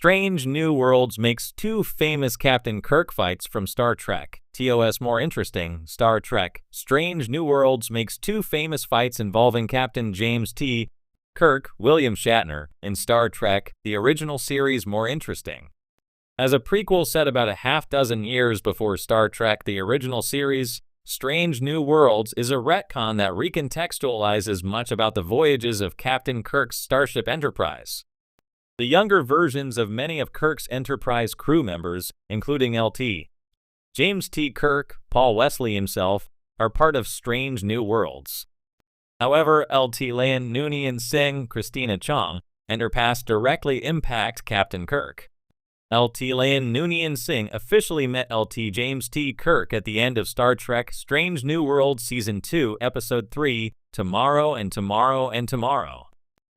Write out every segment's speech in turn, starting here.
Strange New Worlds makes two famous Captain Kirk fights from Star Trek. TOS more interesting. Star Trek Strange New Worlds makes two famous fights involving Captain James T. Kirk, William Shatner, in Star Trek, the original series more interesting. As a prequel set about a half-dozen years before Star Trek, the original series, Strange New Worlds is a retcon that recontextualizes much about the voyages of Captain Kirk's Starship Enterprise. The younger versions of many of Kirk's Enterprise crew members, including Lt. James T. Kirk, Paul Wesley himself, are part of Strange New Worlds. However, Lt. Lian Noonien Singh, Christina Chong, and her past directly impact Captain Kirk. Lt. Lian Noonien Singh officially met Lt. James T. Kirk at the end of Star Trek Strange New Worlds Season 2, Episode 3, Tomorrow and Tomorrow and Tomorrow.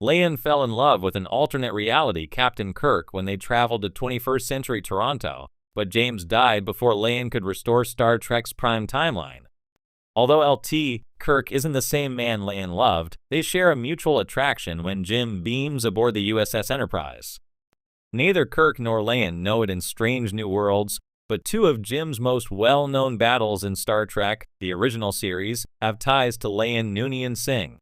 Lian fell in love with an alternate reality Captain Kirk when they traveled to 21st century Toronto, but James died before Lian could restore Star Trek's prime timeline. Although Lt. Kirk isn't the same man Lian loved, they share a mutual attraction when Jim beams aboard the USS Enterprise. Neither Kirk nor Lian know it in Strange New Worlds, but two of Jim's most well-known battles in Star Trek, the original series, have ties to Lian Noonien Singh.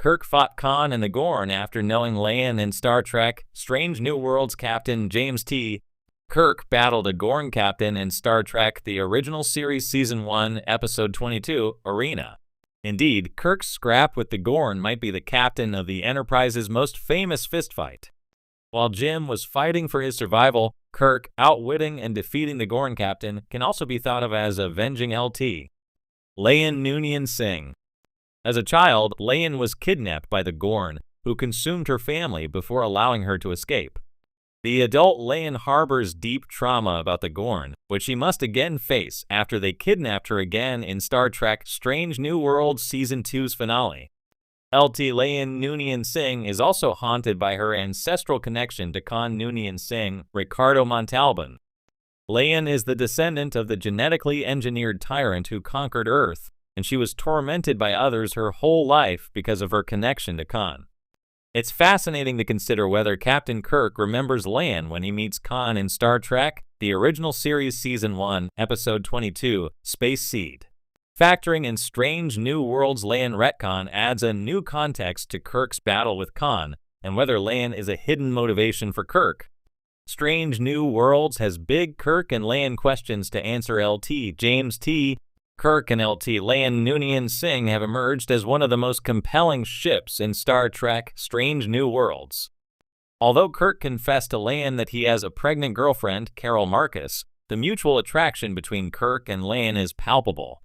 Kirk fought Khan and the Gorn after knowing Lian in Star Trek Strange New Worlds. Captain James T. Kirk battled a Gorn captain in Star Trek the original series Season 1, Episode 22, Arena. Indeed, Kirk's scrap with the Gorn might be the captain of the Enterprise's most famous fistfight. While Jim was fighting for his survival, Kirk, outwitting and defeating the Gorn captain, can also be thought of as avenging Lt. Lian Noonien Singh. As a child, Lian was kidnapped by the Gorn, who consumed her family before allowing her to escape. The adult Lian harbors deep trauma about the Gorn, which she must again face after they kidnapped her again in Star Trek Strange New Worlds Season 2's finale. Lt. Lian Noonien Singh is also haunted by her ancestral connection to Khan Noonien Singh, Ricardo Montalban. Lian is the descendant of the genetically engineered tyrant who conquered Earth, and she was tormented by others her whole life because of her connection to Khan. It's fascinating to consider whether Captain Kirk remembers Lian when he meets Khan in Star Trek, the original series Season 1, Episode 22, Space Seed. Factoring in Strange New Worlds Lian retcon adds a new context to Kirk's battle with Khan, and whether Lian is a hidden motivation for Kirk. Strange New Worlds has big Kirk and Lian questions to answer. Lt. James T. Kirk and Lt. Lian Noonien Singh have emerged as one of the most compelling ships in Star Trek Strange New Worlds. Although Kirk confessed to Lian that he has a pregnant girlfriend, Carol Marcus, the mutual attraction between Kirk and Lian is palpable.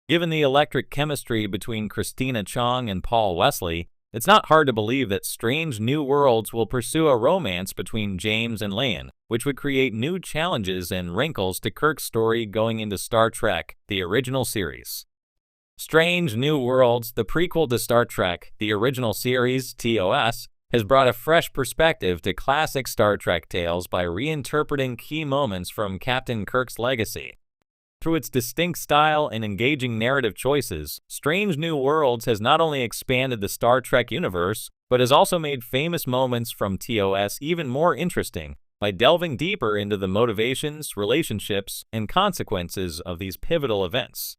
Given the electric chemistry between Christina Chong and Paul Wesley, it's not hard to believe that Strange New Worlds will pursue a romance between James and Lian, which would create new challenges and wrinkles to Kirk's story going into Star Trek, the original series. Strange New Worlds, the prequel to Star Trek, the original series, TOS, has brought a fresh perspective to classic Star Trek tales by reinterpreting key moments from Captain Kirk's legacy. Through its distinct style and engaging narrative choices, Strange New Worlds has not only expanded the Star Trek universe, but has also made famous moments from TOS even more interesting by delving deeper into the motivations, relationships, and consequences of these pivotal events.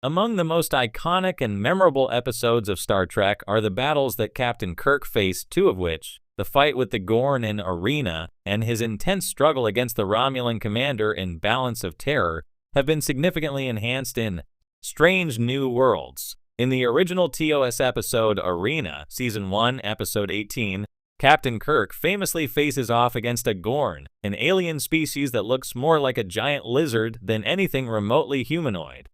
Among the most iconic and memorable episodes of Star Trek are the battles that Captain Kirk faced, two of which, the fight with the Gorn in Arena and his intense struggle against the Romulan commander in Balance of Terror, have been significantly enhanced in Strange New Worlds. In the original TOS episode Arena, Season 1, Episode 18, Captain Kirk famously faces off against a Gorn, an alien species that looks more like a giant lizard than anything remotely humanoid.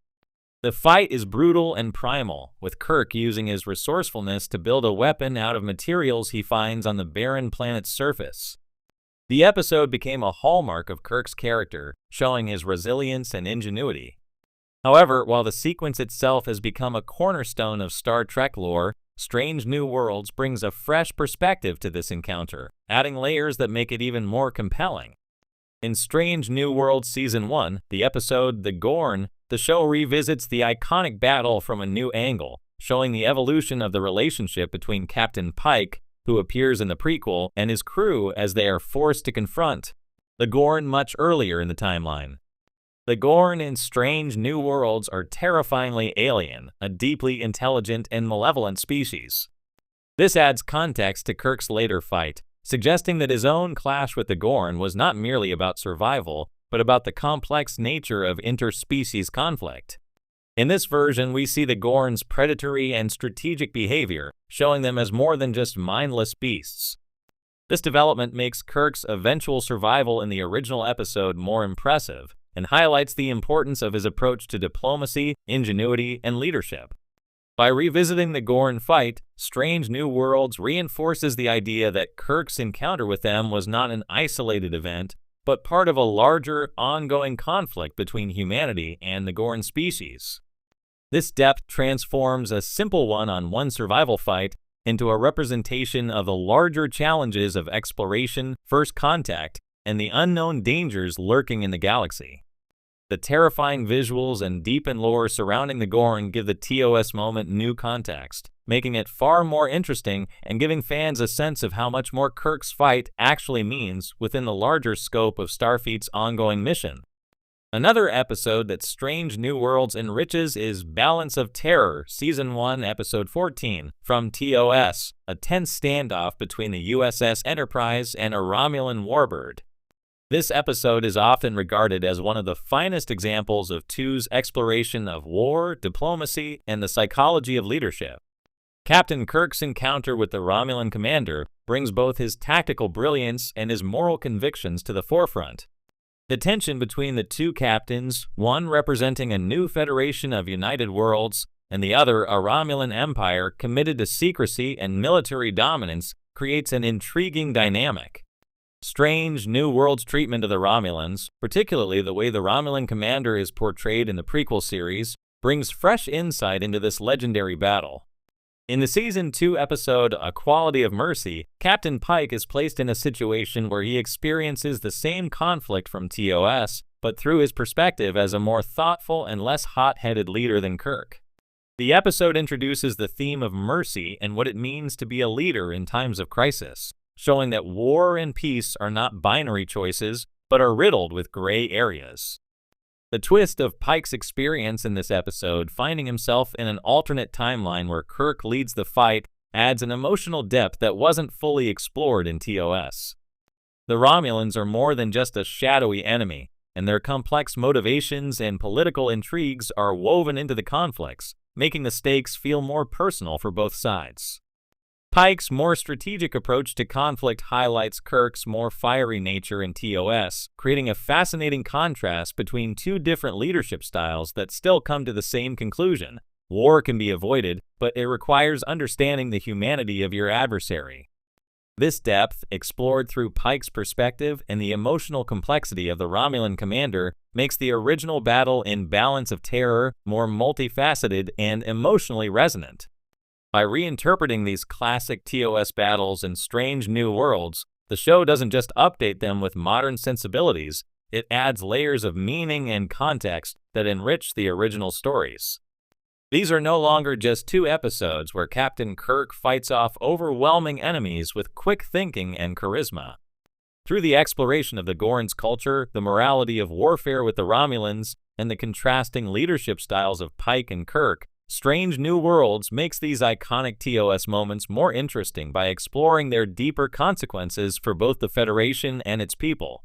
The fight is brutal and primal, with Kirk using his resourcefulness to build a weapon out of materials he finds on the barren planet's surface. The episode became a hallmark of Kirk's character, showing his resilience and ingenuity. However, while the sequence itself has become a cornerstone of Star Trek lore, Strange New Worlds brings a fresh perspective to this encounter, adding layers that make it even more compelling. In Strange New Worlds Season 1, the episode The Gorn, the show revisits the iconic battle from a new angle, showing the evolution of the relationship between Captain Pike, who appears in the prequel, and his crew as they are forced to confront the Gorn much earlier in the timeline. The Gorn in Strange New Worlds are terrifyingly alien, a deeply intelligent and malevolent species. This adds context to Kirk's later fight, suggesting that his own clash with the Gorn was not merely about survival, but about the complex nature of interspecies conflict. In this version, we see the Gorn's predatory and strategic behavior, showing them as more than just mindless beasts. This development makes Kirk's eventual survival in the original episode more impressive, and highlights the importance of his approach to diplomacy, ingenuity, and leadership. By revisiting the Gorn fight, Strange New Worlds reinforces the idea that Kirk's encounter with them was not an isolated event, but part of a larger, ongoing conflict between humanity and the Gorn species. This depth transforms a simple one-on-one survival fight into a representation of the larger challenges of exploration, first contact, and the unknown dangers lurking in the galaxy. The terrifying visuals and deepened lore surrounding the Gorn give the TOS moment new context, making it far more interesting and giving fans a sense of how much more Kirk's fight actually means within the larger scope of Starfleet's ongoing mission. Another episode that Strange New Worlds enriches is Balance of Terror, Season 1, Episode 14, from TOS, a tense standoff between the USS Enterprise and a Romulan warbird. This episode is often regarded as one of the finest examples of TOS's exploration of war, diplomacy, and the psychology of leadership. Captain Kirk's encounter with the Romulan commander brings both his tactical brilliance and his moral convictions to the forefront. The tension between the two captains, one representing a new federation of united worlds, and the other a Romulan empire committed to secrecy and military dominance, creates an intriguing dynamic. Strange New Worlds' treatment of the Romulans, particularly the way the Romulan commander is portrayed in the prequel series, brings fresh insight into this legendary battle. In the Season 2 episode, A Quality of Mercy, Captain Pike is placed in a situation where he experiences the same conflict from TOS, but through his perspective as a more thoughtful and less hot-headed leader than Kirk. The episode introduces the theme of mercy and what it means to be a leader in times of crisis, showing that war and peace are not binary choices, but are riddled with gray areas. The twist of Pike's experience in this episode, finding himself in an alternate timeline where Kirk leads the fight, adds an emotional depth that wasn't fully explored in TOS. The Romulans are more than just a shadowy enemy, and their complex motivations and political intrigues are woven into the conflicts, making the stakes feel more personal for both sides. Pike's more strategic approach to conflict highlights Kirk's more fiery nature in TOS, creating a fascinating contrast between two different leadership styles that still come to the same conclusion. War can be avoided, but it requires understanding the humanity of your adversary. This depth, explored through Pike's perspective and the emotional complexity of the Romulan commander, makes the original battle in Balance of Terror more multifaceted and emotionally resonant. By reinterpreting these classic TOS battles in Strange New Worlds, the show doesn't just update them with modern sensibilities, it adds layers of meaning and context that enrich the original stories. These are no longer just two episodes where Captain Kirk fights off overwhelming enemies with quick thinking and charisma. Through the exploration of the Gorn's culture, the morality of warfare with the Romulans, and the contrasting leadership styles of Pike and Kirk, Strange New Worlds makes these iconic TOS moments more interesting by exploring their deeper consequences for both the Federation and its people.